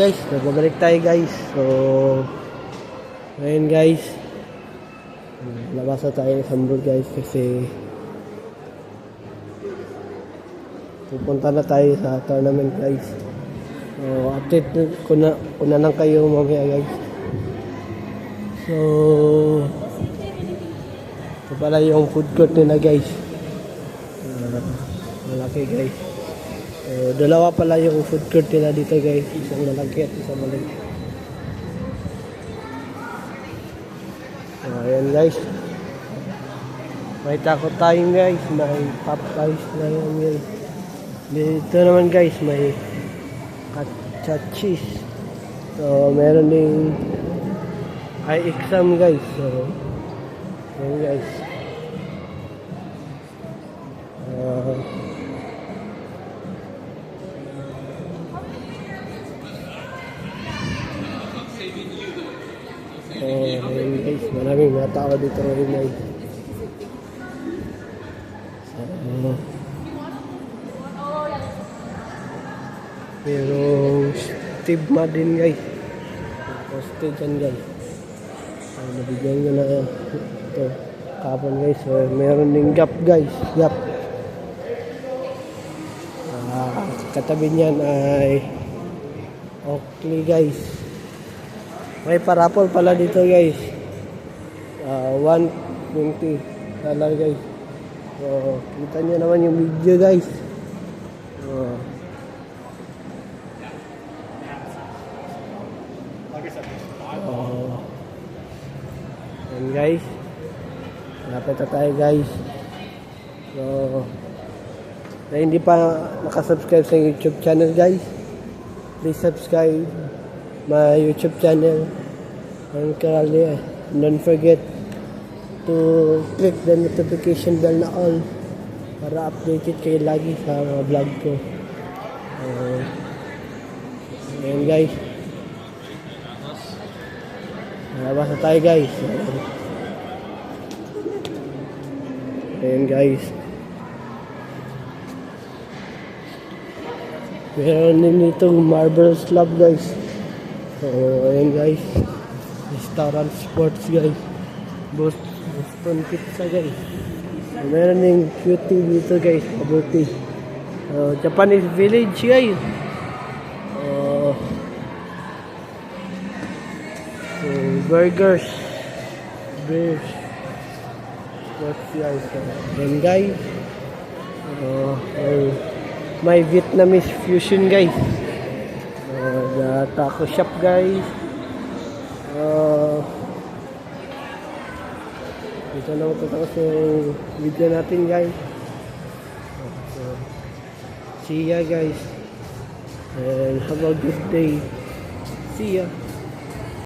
guys, babalik tayo guys. So ngayon guys, labas na tayo sa mall guys kasi pupunta na tayo sa tournament guys. So update ko na lang kayo mamaya guys. So ito pala yung food court nila guys. Malaki guys. So, dalawa pala yung food court nila dito guys. Isang malaki at isang maliit. So, ayan guys. May taco tayo guys. May Popeyes na yan guys. Dito naman guys, may cheese. So, meron ding exam guys. So, ayan guys. Ayun guys, maraming mga tao dito ngayon guys. Pero Steve Madden guys. Posted dyan guys. Nabigyan nyo na ito kapon guys. So, meron ding Gap guys. Gap. Katabi niyan ay Oakley guys. May parapol pala dito guys. $120 guys. So, kita nyo naman yung video guys. And guys, malapit na tayo guys. So, na hindi pa nakasubscribe sa YouTube channel guys, please subscribe my YouTube channel and don't forget to click the notification bell na all para updated kayo lagi sa mga vlog ko. Ayan guys, malabas na tayo guys. Ayan guys, meron din itong Marble Slab guys. So, ayan guys, restaurant sports guys, Boston Pizza guys. So, meron din cutie dito guys, pabuti. Japanese Village guys. So, burgers, beers, sports guys. Ayan guys, may Vietnamese fusion guys. The taco shop guys. Dito na matapos yung video natin guys. So, see ya guys and have a good day. See ya.